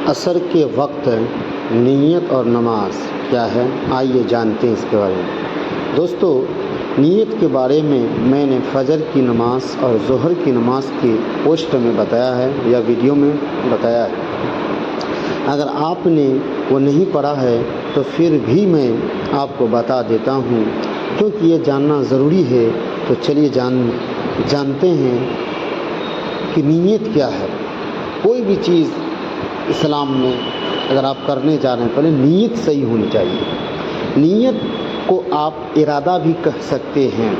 عصر کے وقت نیت اور نماز کیا ہے، آئیے جانتے ہیں اس کے بارے میں۔ دوستو، نیت کے بارے میں نے فجر کی نماز اور ظہر کی نماز کی پوسٹ میں بتایا ہے یا ویڈیو میں بتایا ہے۔ اگر آپ نے وہ نہیں پڑھا ہے تو پھر بھی میں آپ کو بتا دیتا ہوں، کیونکہ یہ جاننا ضروری ہے۔ تو چلیے جانتے ہیں کہ نیت کیا ہے۔ کوئی بھی چیز اسلام میں اگر آپ کرنے جا رہے ہیں، پہلے نیت صحیح ہونی چاہیے۔ نیت کو آپ ارادہ بھی کہہ سکتے ہیں،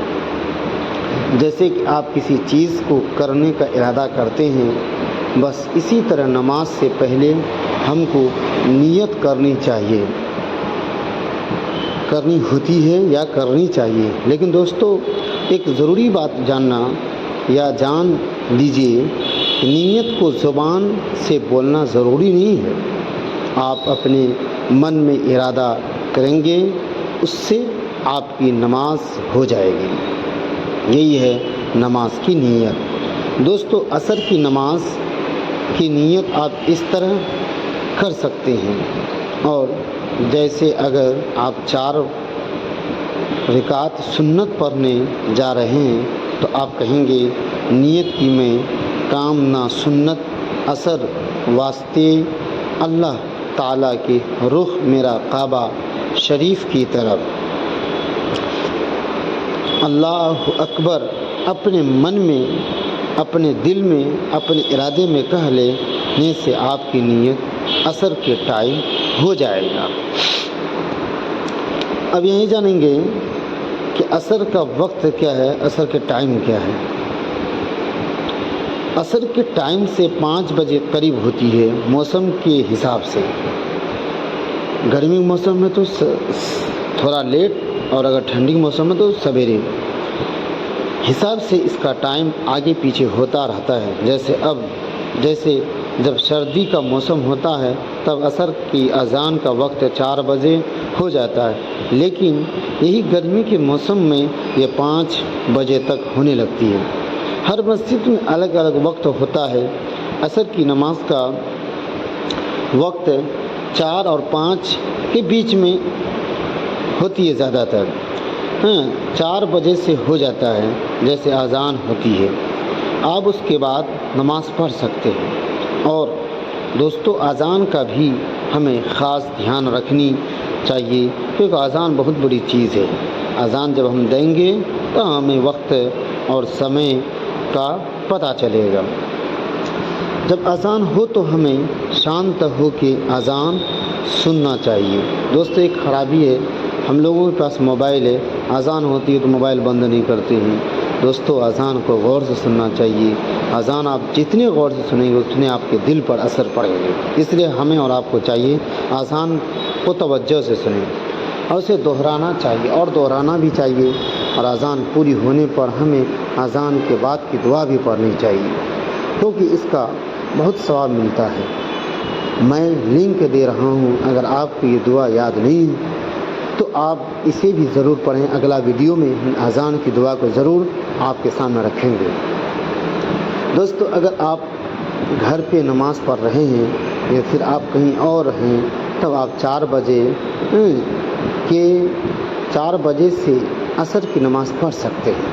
جیسے کہ آپ کسی چیز کو کرنے کا ارادہ کرتے ہیں، بس اسی طرح نماز سے پہلے ہم کو نیت کرنی چاہیے، کرنی ہوتی ہے یا کرنی چاہیے۔ لیکن دوستو، ایک ضروری بات جاننا یا جان لیجئے کہ نیت کو زبان سے بولنا ضروری نہیں ہے۔ آپ اپنے من میں ارادہ کریں گے، اس سے آپ کی نماز ہو جائے گی۔ یہی ہے نماز کی نیت۔ دوستو، عصر کی نماز کی نیت آپ اس طرح کر سکتے ہیں، اور جیسے اگر آپ 4 رکعت سنت پڑھنے جا رہے ہیں تو آپ کہیں گے نیت کی میں کامنا سنت عصر واسطے اللہ تعالیٰ کے رخ میرا کعبہ شریف کی طرف، اللہ اکبر اپنے من میں، اپنے دل میں، اپنے ارادے میں کہہ لینے سے آپ کی نیت عصر کے ٹائم ہو جائے گا۔ اب یہی جانیں گے کہ عصر کا وقت کیا ہے، عصر کے ٹائم کیا ہے۔ عصر کے ٹائم سے 5 بجے قریب ہوتی ہے موسم کے حساب سے۔ گرمی موسم میں تو تھوڑا لیٹ، اور اگر ٹھنڈی موسم میں تو سویرے۔ حساب سے اس کا ٹائم آگے پیچھے ہوتا رہتا ہے۔ جیسے جب سردی کا موسم ہوتا ہے تب عصر کی اذان کا وقت 4 بجے ہو جاتا ہے، لیکن یہی گرمی کے موسم میں یہ 5 بجے تک ہونے لگتی ہے۔ ہر مسجد میں الگ الگ وقت ہوتا ہے۔ عصر کی نماز کا وقت 4 اور 5 کے بیچ میں ہوتی ہے زیادہ تر۔ 4 بجے سے ہو جاتا ہے جیسے اذان ہوتی ہے، آپ اس کے بعد نماز پڑھ سکتے ہیں۔ اور دوستو، اذان کا بھی ہمیں خاص دھیان رکھنی چاہیے، کیونکہ اذان بہت بڑی چیز ہے۔ اذان جب ہم دیں گے تو ہمیں وقت اور سمے کا پتہ چلے گا۔ جب اذان ہو تو ہمیں شانت ہو کے اذان سننا چاہیے۔ دوستو، ایک خرابی ہے، ہم لوگوں کے پاس موبائل ہے، اذان ہوتی ہے تو موبائل بند نہیں کرتے ہیں۔ دوستو، اذان کو غور سے سننا چاہیے۔ اذان آپ جتنے غور سے سنیں گے اتنے آپ کے دل پر اثر پڑے گا۔ اس لیے ہمیں اور آپ کو چاہیے اذان کو توجہ سے سنیں، اور اسے دہرانا چاہیے اور دہرانا بھی چاہیے۔ اور اذان پوری ہونے پر ہمیں اذان کے بعد کی دعا بھی پڑھنی چاہیے، کیونکہ اس کا بہت ثواب ملتا ہے۔ میں لنک دے رہا ہوں، اگر آپ کو یہ دعا یاد نہیں تو آپ اسے بھی ضرور پڑھیں۔ اگلا ویڈیو میں اذان کی دعا کو ضرور آپ کے سامنے رکھیں گے۔ دوستو، اگر آپ گھر پہ نماز پڑھ رہے ہیں یا پھر آپ کہیں اور ہیں، تب آپ 4 بجے سے عصر کی نماز پڑھ سکتے ہیں۔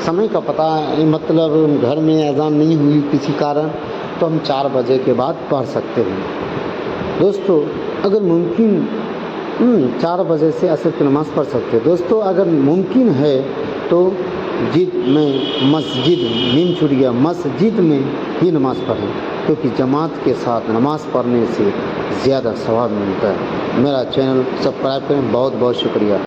سمے کا پتہ مطلب گھر میں اذان نہیں ہوئی کسی کارن تو ہم 4 بجے کے بعد پڑھ سکتے ہیں۔ دوستو، اگر ممکن 4 بجے سے عصر کی نماز پڑھ سکتے ہیں۔ دوستو، اگر ممکن ہے تو مسجد میں ہی نماز پڑھیں، کیونکہ جماعت کے ساتھ نماز پڑھنے سے زیادہ ثواب ملتا ہے۔ میرا چینل سبسکرائب کریں۔ بہت بہت شکریہ۔